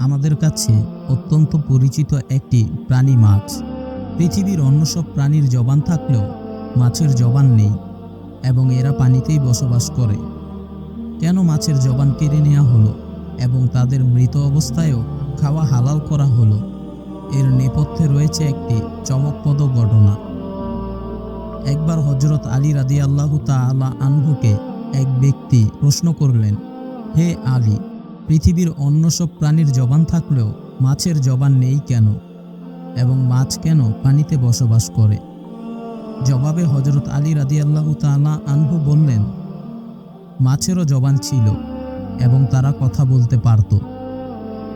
আমাদের কাছে অত্যন্ত পরিচিত একটি প্রাণী মাছ। পৃথিবীর অন্য সব প্রাণীর জবান থাকলেও মাছের জবান নেই এবং এরা পানিতেই বসবাস করে। কেন মাছের জবান কেড়ে নেওয়া হলো এবং তাদের মৃত অবস্থায়ও খাওয়া হালাল করা হলো, এর নেপথ্যে রয়েছে একটি চমকপ্রদ ঘটনা। একবার হযরত আলী রাদিয়াল্লাহু তাআলা আনহুকে এক ব্যক্তি প্রশ্ন করলেন, হে আলী, পৃথিবীর অন্য সব প্রাণীর জবান থাকলেও মাছের জবান নেই কেন এবং মাছ কেন পানিতে বসবাস করে? জবাবে হযরত আলী রাদিয়াল্লাহু তাআলা আনহু বললেন, মাছেরও জবান ছিল এবং তারা কথা বলতে পারত,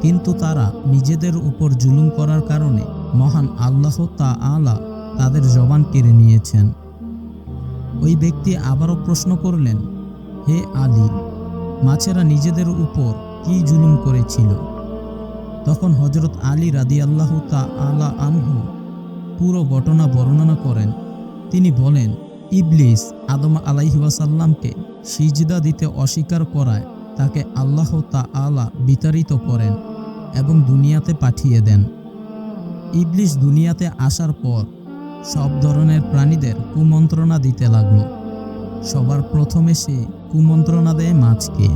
কিন্তু তারা নিজেদের উপর জুলুম করার কারণে মহান আল্লাহ তাআলা তাদের জবান কেড়ে নিয়েছেন। ওই ব্যক্তি আবারও প্রশ্ন করলেন, হে আলী, মাছেরা নিজেদের উপর কি জুলুম করেছিল? তখন হযরত আলী রাদিয়াল্লাহু তাআলা আনহু পুরো ঘটনা বর্ণনা করেন। তিনি বলেন, ইবলিস আদম আলাইহি ওয়াসাল্লামকে সিজদা দিতে অস্বীকার করায় তাকে আল্লাহ তাআলা বিতাড়িত করেন এবং দুনিয়াতে পাঠিয়ে দেন। ইবলিস দুনিয়াতে আসার পর সব ধরনের প্রাণীদের কুমন্ত্রণা দিতে লাগলো। সবার প্রথমে সে কুমন্ত্রণা দেয় মাছকে।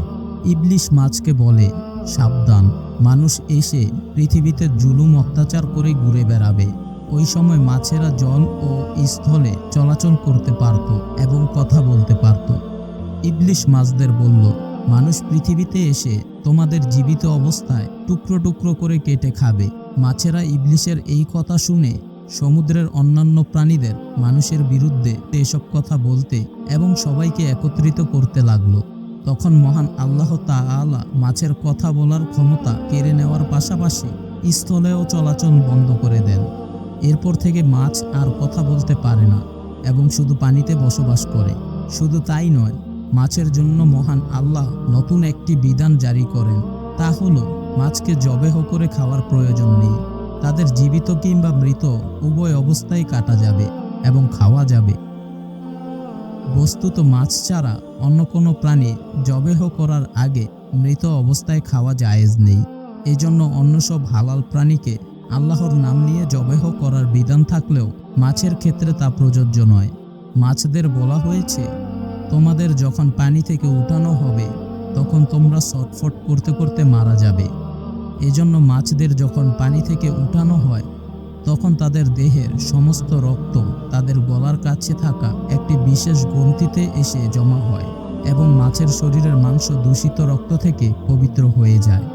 ইবলিস মাছকে বলে, সাবধান, মানুষ এসে পৃথিবীতে জুলুম অত্যাচার করে ঘুরে বেড়াবে। ওই সময় মাছেরা জল ও স্থলে চলাচল করতে পারত এবং কথা বলতে পারত। ইবলিস মাছদের বলল, মানুষ পৃথিবীতে এসে তোমাদের জীবিত অবস্থায় টুকরো টুকরো করে কেটে খাবে। মাছেরা ইবলিসের এই কথা শুনে সমুদ্রের অন্যান্য প্রাণীদের মানুষের বিরুদ্ধে এসব কথা বলতে এবং সবাইকে একত্রিত করতে লাগলো। তখন মহান আল্লাহ তাআলা মাছের কথা বলার ক্ষমতা কেড়ে নেওয়ার পাশাপাশি স্থলেও চলাচল বন্ধ করে দেন। এরপর থেকে মাছ আর কথা বলতে পারে না এবং শুধু পানিতে বসবাস করে। শুধু তাই নয়, মাছের জন্য মহান আল্লাহ নতুন একটি বিধান জারি করেন। তা হলো, মাছকে জবেহ করে খাওয়ার প্রয়োজন নেই। তাদের জীবিত কিংবা মৃত উভয় অবস্থায় কাটা যাবে এবং খাওয়া যাবে। বস্তুত মাছ ছাড়া অন্য কোনো প্রাণী জবেহ করার আগে মৃত অবস্থায় খাওয়া জায়েজ নেই। এজন্য অন্য সব হালাল প্রাণীকে আল্লাহর নাম নিয়ে জবেহ করার বিধান থাকলেও মাছের ক্ষেত্রে তা প্রযোজ্য নয়। মাছদের বলা হয়েছে, তোমাদের যখন পানি থেকে উঠানো হবে তখন তোমরা ছটফট করতে করতে মারা যাবে। এজন্য মাছদের যখন পানি থেকে উঠানো হয় তখন তাদের দেহের সমস্ত রক্ত তাদের গলার কাছে থাকা একটি বিশেষ গ্রন্থিতে এসে জমা হয় এবং মাছের শরীরের মাংস দূষিত রক্ত থেকে পবিত্র হয়ে যায়।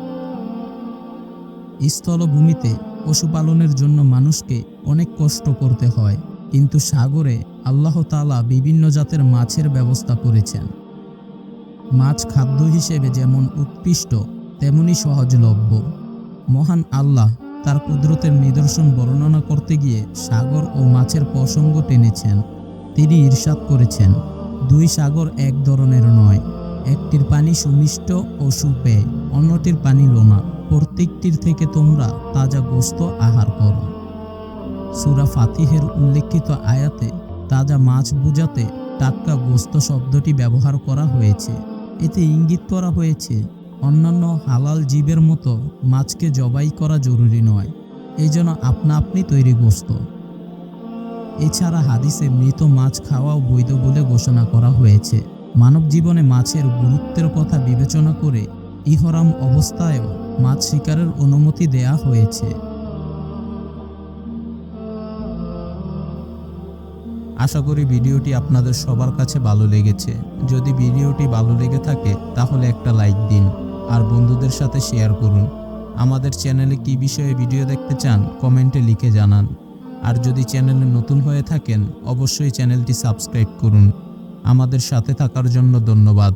স্থলভূমিতে পশুপালনের জন্য মানুষকে অনেক কষ্ট করতে হয়, কিন্তু সাগরে আল্লাহ তাআলা বিভিন্ন জাতের মাছের ব্যবস্থা করেছেন। মাছ খাদ্য হিসেবে যেমন উৎকৃষ্ট তেমনি সহজলভ্য। মহান আল্লাহ তার কুদরতের নিদর্শন বর্ণনা করতে গিয়ে সাগর ও মাছের প্রসঙ্গ টেনেছেন। তিনি ইরশাদ করেছেন, দুই সাগর এক ধরনের নয়, একটির পানি সুমিষ্ট ও সুপেয়, অন্যটির পানি লোনা। প্রত্যেকটির থেকে তোমরা তাজা গোশত আহার করো। সূরা ফাতিহের উল্লেখিত আয়াতে তাজা মাছ বোঝাতে টাটকা গোশত শব্দটি ব্যবহার করা হয়েছে। এতে ইঙ্গিত করা হয়েছে অন্যান্য হালাল জীবের মতো মাছকে জবাই করা জরুরি নয়, এই জন্য আপনা আপনি তৈরি গোশত। এছাড়া হাদিসে মৃত মাছ খাওয়াও বৈধ বলে ঘোষণা করা হয়েছে। মানব জীবনে মাছের গুরুত্বের কথা বিবেচনা করে ইহরাম অবস্থায়ও মাছ শিকারের অনুমতি দেয়া হয়েছে। আশা করি ভিডিওটি আপনাদের সবার কাছে ভালো লেগেছে। যদি ভিডিওটি ভালো লেগে থাকে তাহলে একটা লাইক দিন আর বন্ধুদের সাথে শেয়ার করুন। আমাদের চ্যানেলে কী বিষয়ে ভিডিও দেখতে চান কমেন্টে লিখে জানান। আর যদি চ্যানেলে নতুন হয়ে থাকেন অবশ্যই চ্যানেলটি সাবস্ক্রাইব করুন। আমাদের সাথে থাকার জন্য ধন্যবাদ।